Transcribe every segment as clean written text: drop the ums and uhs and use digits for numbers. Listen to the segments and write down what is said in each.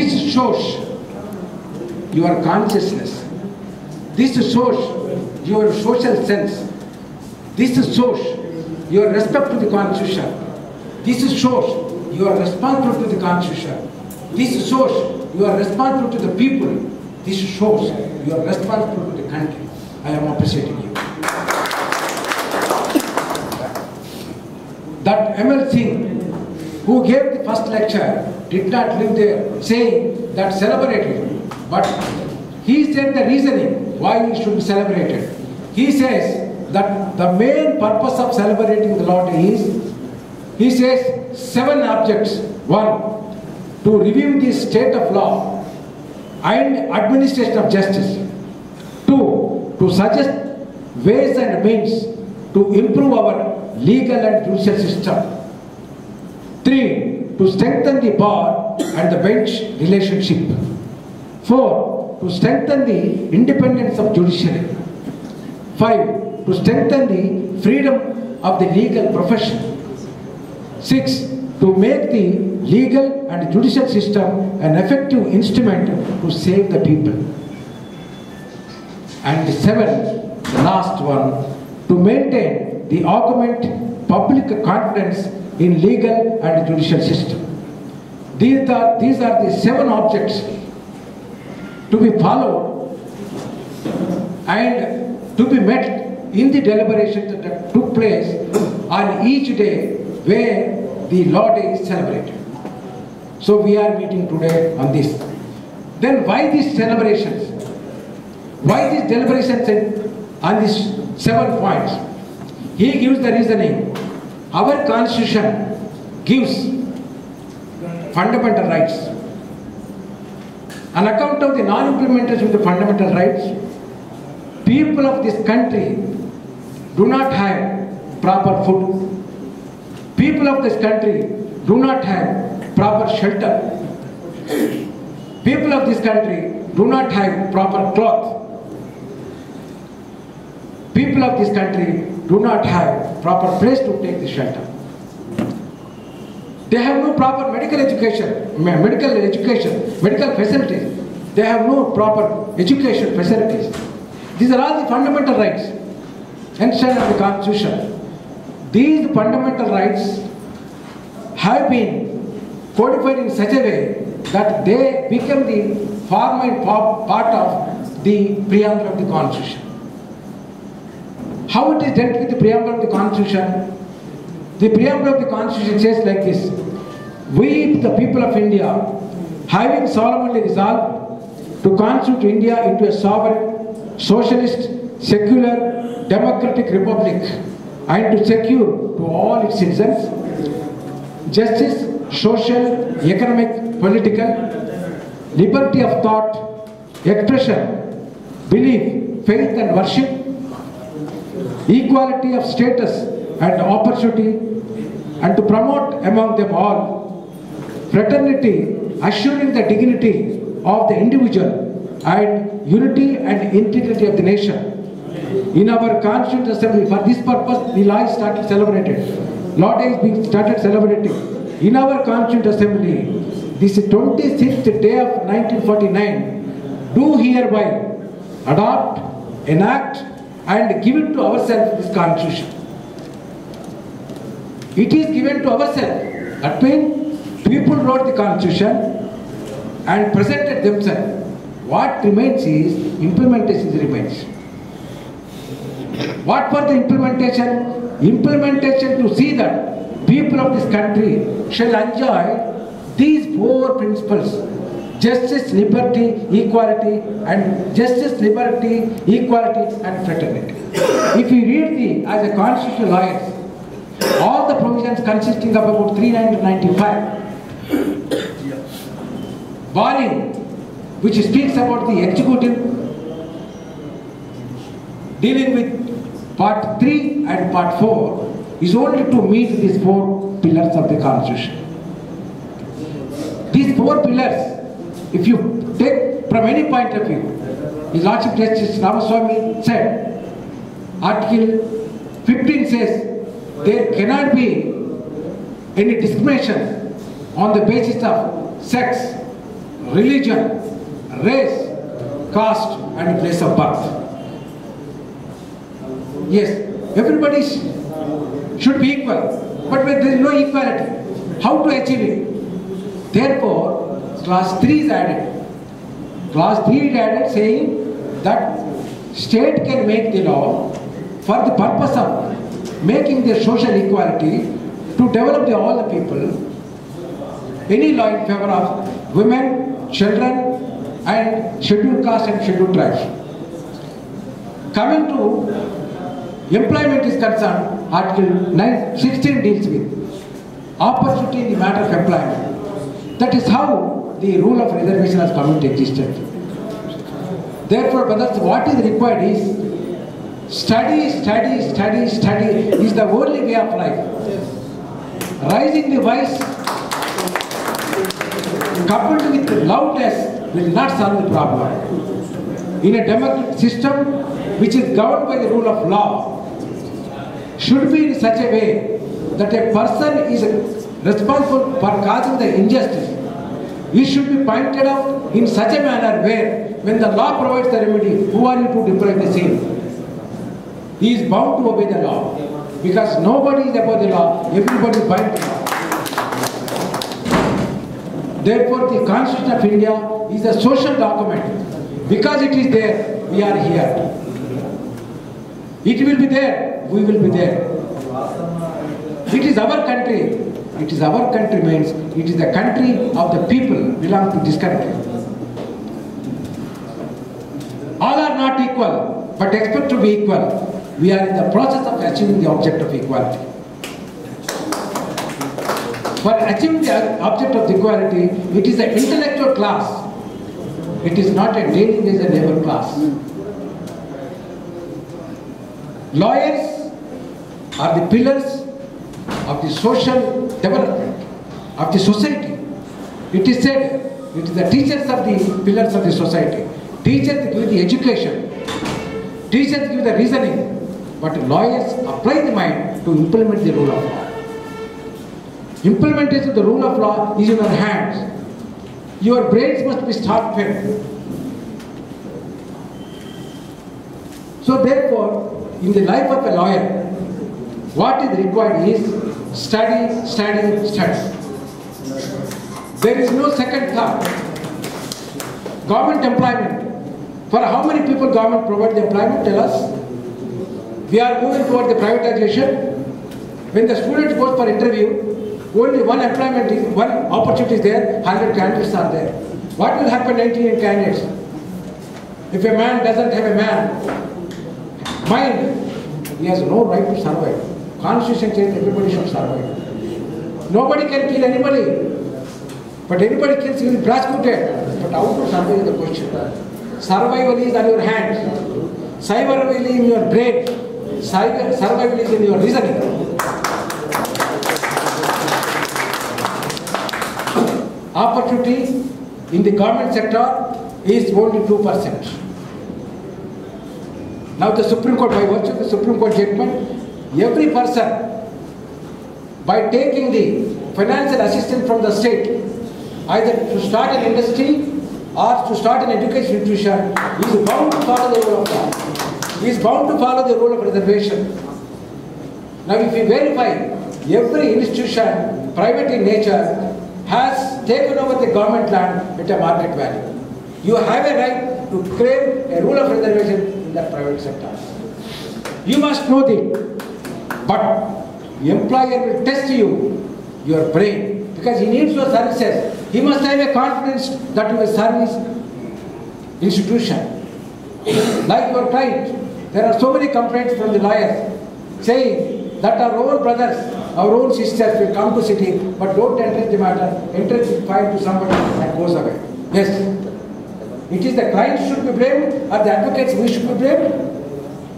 This shows your consciousness. This shows your social sense. This shows your respect to the Constitution. This shows your responsibility to the Constitution. This shows your responsibility to the people. This shows your responsibility to the country. I am appreciating you. That M.L. Singh, who gave the first lecture, did not live there saying that celebrated, but he said the reasoning why it should be celebrated. He says that the main purpose of celebrating the Lord is, he says, 7 objects. 1, to review the state of law and administration of justice. 2, to suggest ways and means to improve our legal and judicial system. 3, to strengthen the bar and the bench relationship. 4, to strengthen the independence of judiciary. 5, to strengthen the freedom of the legal profession. 6, to make the legal and judicial system an effective instrument to save the people. And 7, the last one, to maintain the augment public confidence in legal and judicial system. These are the 7 objects to be followed and to be met in the deliberations that took place on each day where the Law Day is celebrated. So we are meeting today on this. Then why these celebrations? Why these deliberations on these 7 points? He gives the reasoning. Our Constitution gives fundamental rights. On account of the non-implementation of the fundamental rights, people of this country do not have proper food. People of this country do not have proper shelter. People of this country do not have proper cloth. People of this country do not have proper place to take the shelter. They have no proper medical education, medical facilities. They have no proper education facilities. These are all the fundamental rights enshrined in the Constitution. These fundamental rights have been codified in such a way that they become the formal part of the preamble of the Constitution. How it is dealt with the preamble of the Constitution? The preamble of the Constitution says like this: we, the people of India, having solemnly resolved to constitute India into a sovereign, socialist, secular, democratic republic, and to secure to all its citizens justice, social, economic, political, liberty of thought, expression, belief, faith and worship, equality of status and opportunity, and to promote among them all fraternity, assuring the dignity of the individual and unity and integrity of the nation. In our Constituent Assembly, for this purpose, the law is started celebrated. Law Day is being started celebrating. In our Constituent Assembly, this 26th day of 1949, do hereby adopt, enact, and give it to ourselves this Constitution. It is given to ourselves. That means people wrote the Constitution and presented themselves. What remains is implementation remains. What for the implementation? Implementation to see that people of this country shall enjoy these 4 principles: justice, liberty, equality, and justice, liberty, equality, and fraternity. If you read as a constitutional lawyer, all the provisions consisting of about 395, barring which speaks about the executive, dealing with part 3 and part 4, is only to meet these 4 pillars of the Constitution. These 4 pillars, if you take from any point of view, His Lordship Justice Ramaswamy said, Article 15 says, there cannot be any discrimination on the basis of sex, religion, race, caste and place of birth. Yes, everybody should be equal, but when there is no equality, how to achieve it? Therefore, class 3 is added. Class 3 is added saying that state can make the law for the purpose of making the social equality to develop all the people. Any law in favor of women, children and scheduled caste and scheduled tribes. Coming to employment is concerned, Article 16 deals with opportunity in the matter of employment. That is how the rule of reservation has come into existence. Therefore, brothers, what is required is study, study, study, study is the only way of life. Raising the voice coupled with loudness will not solve the problem. In a democratic system which is governed by the rule of law, should be in such a way that a person is responsible for causing the injustice. He should be pointed out in such a manner where, when the law provides the remedy, who are you to deprive the same? He is bound to obey the law, because nobody is above the law, everybody is bound to the law. Therefore, the Constitution of India is a social document. Because it is there, we are here. It will be there, we will be there. It is our country. It is our country means it is the country of the people belong to this country. All are not equal, but expect to be equal. We are in the process of achieving the object of equality. For achieving the object of equality, it is the intellectual class. It is not a daily wage and labor class. Lawyers are the pillars of the social development of the society. It is said it is the teachers of the pillars of the society. Teachers give the education. Teachers give the reasoning. But lawyers apply the mind to implement the rule of law. Implementation of the rule of law is in your hands. Your brains must be start-fed. So therefore, in the life of a lawyer, what is required is study, study, study. There is no second thought. Government employment. For how many people government provides the employment? Tell us. We are moving toward the privatization. When the student goes for interview, only one opportunity is there, 100 candidates are there. What will happen 99 candidates? If a man doesn't have a mind, he has no right to survive. Constitution says everybody should survive. Nobody can kill anybody. But anybody kills, he will be prosecuted. But how to survive is the question. Survival is on your hands. Survival is in your brain. Survival is in your reasoning. Opportunity in the government sector is only 2%. Now the Supreme Court, by virtue of the Supreme Court judgment, every person, by taking the financial assistance from the state, either to start an industry or to start an education institution, is bound to follow the rule of law. He is bound to follow the rule of reservation. Now if we verify, every institution, private in nature, has taken over the government land at a market value. You have a right to claim a rule of reservation in the private sector. You must know this. But the employer will test you, your brain, because he needs your services. He must have a confidence that you will serve his institution. Like your client, there are so many complaints from the lawyers saying that our own brothers, our own sisters will come to city, but don't enter the matter, enter the file to somebody and goes away. Yes, it is the client should be blamed or the advocates we should be blamed.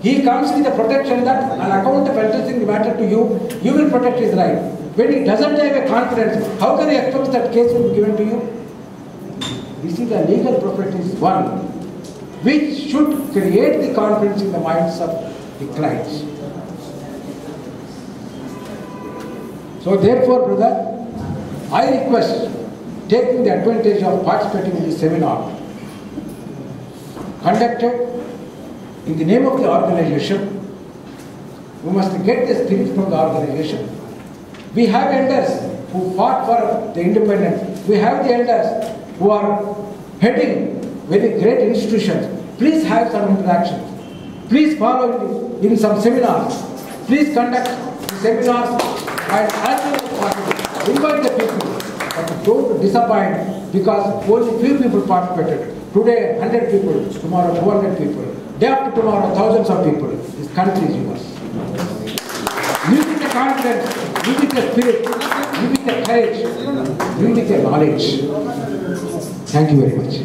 He comes with the protection that on account of entrusting the matter to you, you will protect his right. When he doesn't have a confidence, how can he expect that case will be given to you? This is the legal properties one, which should create the confidence in the minds of the clients. So therefore, brother, I request taking the advantage of participating in this seminar conducted in the name of the organization. We must get the spirit from the organization. We have elders who fought for the independence. We have the elders who are heading very great institutions. Please have some interaction. Please follow in some seminars. Please conduct the seminars and as well as possible, invite the people. But don't disappoint because only few people participated. Today 100 people, tomorrow 200 people, day after tomorrow thousands of people. This country is yours. Live with the confidence, live with the spirit, live with the courage, live with the knowledge. Thank you very much.